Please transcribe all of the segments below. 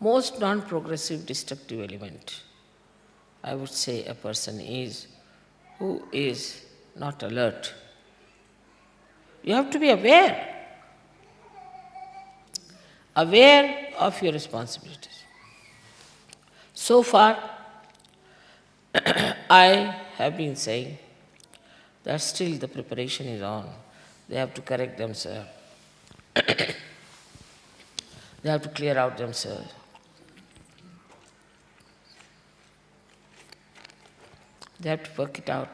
most non-progressive destructive element, I would say, a person is who is not alert. You have to be aware of your responsibilities. So far, I have been saying that still the preparation is on. They have to correct themselves. They have to clear out themselves. They have to work it out.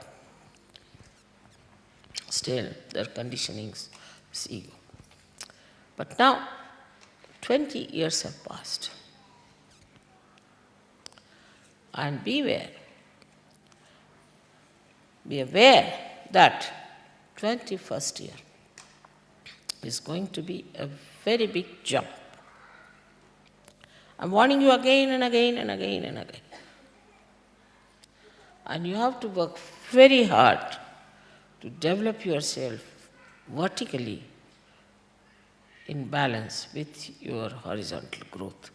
Still, their conditionings is ego. But now, 20 years have passed. And be aware that 21st year is going to be a very big jump. I'm warning you again and again and again and again. And you have to work very hard to develop yourself vertically in balance with your horizontal growth.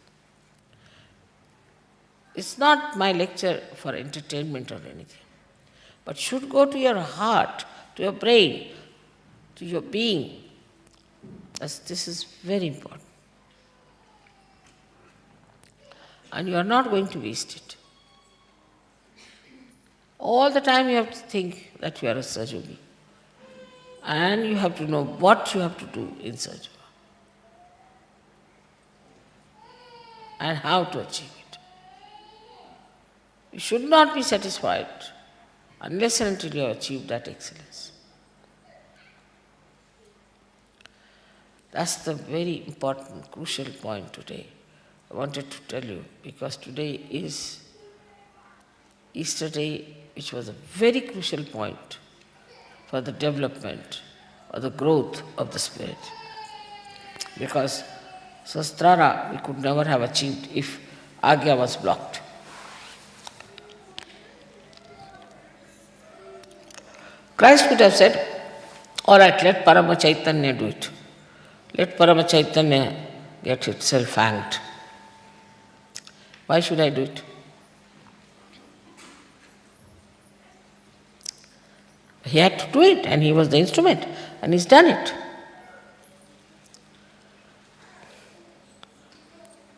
It's not my lecture for entertainment or anything, but should go to your heart, to your brain, to your being. As this is very important. And you are not going to waste it. All the time you have to think that you are a Sahaja-yogi. And you have to know what you have to do in Sahaja and how to achieve it. You should not be satisfied unless and until you have achieved that excellence. That's the very important, crucial point today. I wanted to tell you because today is Easter Day, which was a very crucial point for the development or the growth of the spirit. Because Sahasrara we could never have achieved if Agya was blocked. Christ could have said, all right, let Parama Chaitanya do it. Let Parama Chaitanya get itself hanged. Why should I do it? He had to do it, and he was the instrument, and he's done it.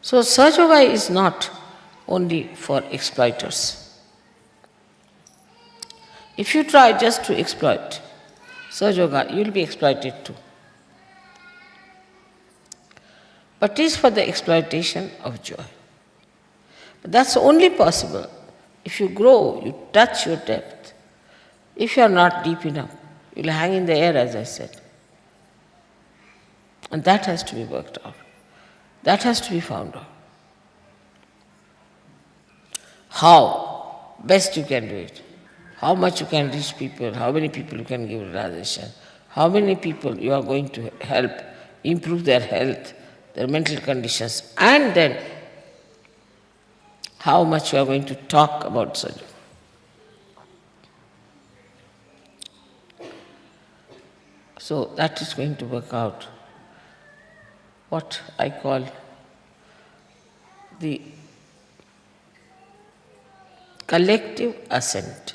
So Sahaja Yoga is not only for exploiters. If you try just to exploit Sahaja Yoga, you will be exploited too. But it is for the exploitation of joy. But that's only possible if you grow, you touch your depth. If you are not deep enough, you will hang in the air, as I said. And that has to be worked out. That has to be found out. How best you can do it. How much you can reach people, how many people you can give realization, how many people you are going to help improve their health, their mental conditions, and then how much you are going to talk about Sahaja. So that is going to work out what I call the collective ascent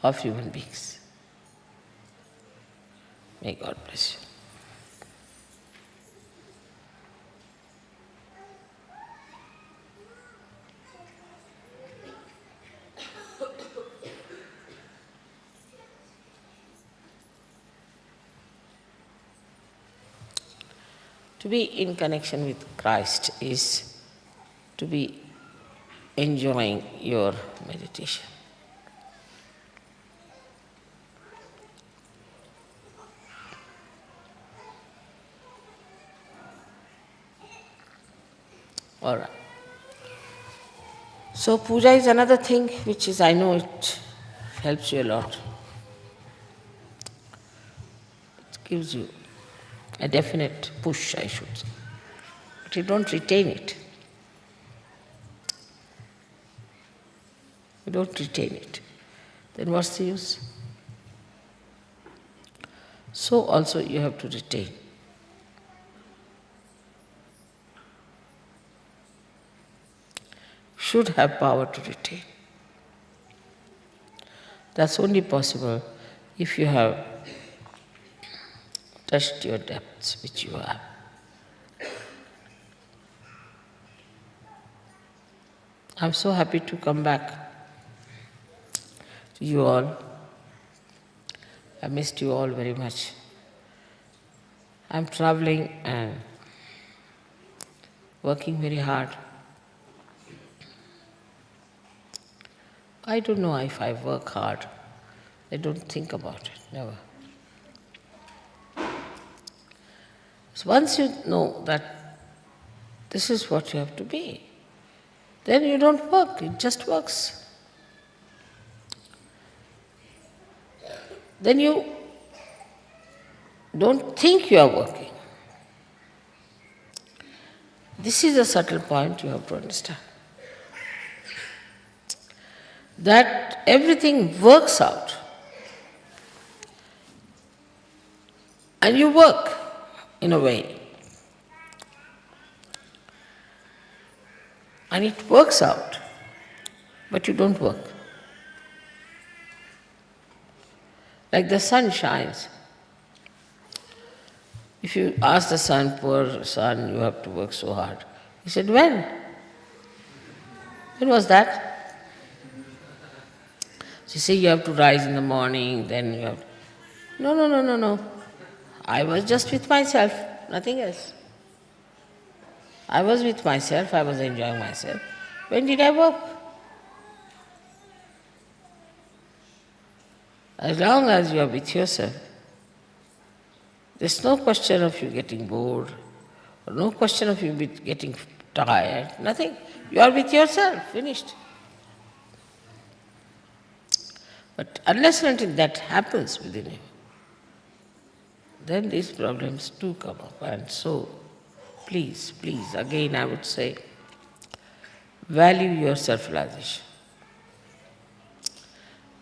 of human beings. May God bless you. To be in connection with Christ is to be enjoying your meditation. All right. So puja is another thing which is, I know it helps you a lot. It gives you a definite push, I should say. But you don't retain it. You don't retain it. Then what's the use? So also you have to retain. should have power to retain. That's only possible if you have touched your depths, which you have. I'm so happy to come back to you all. I missed you all very much. I'm traveling and working very hard. I don't know if I work hard. I don't think about it, never. So once you know that this is what you have to be, then you don't work, it just works. Then you don't think you are working. This is a subtle point you have to understand. That everything works out. And you work in a way. And it works out, but you don't work. Like the sun shines. If you ask the sun, poor sun, you have to work so hard. He said, when? When was that? So you say you have to rise in the morning, then you have to... No. I was just with myself, nothing else. I was with myself, I was enjoying myself. When did I work? As long as you are with yourself, there's no question of you getting bored, or no question of you getting tired, nothing. You are with yourself, finished. But unless and until that happens within you, then these problems do come up. And so, please, again I would say, value your self-realization.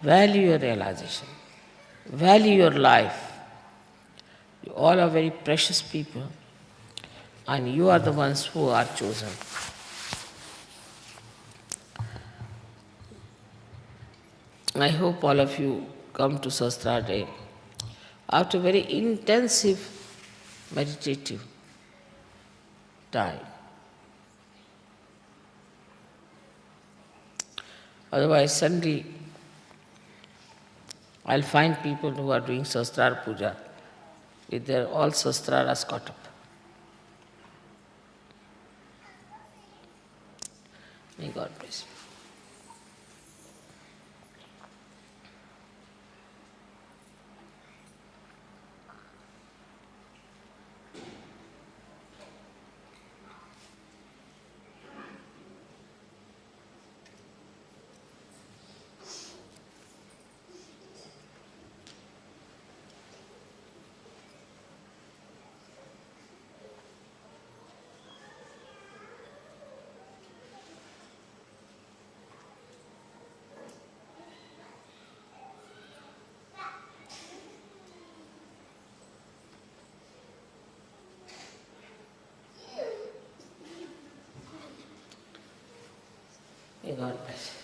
Value your realization. Value your life. You all are very precious people, and you are the ones who are chosen. I hope all of you come to Sahasrara Day after very intensive meditative time. Otherwise, suddenly I'll find people who are doing Sahasrara Puja with their all Sahasraras caught up. May God bless you. May God bless you.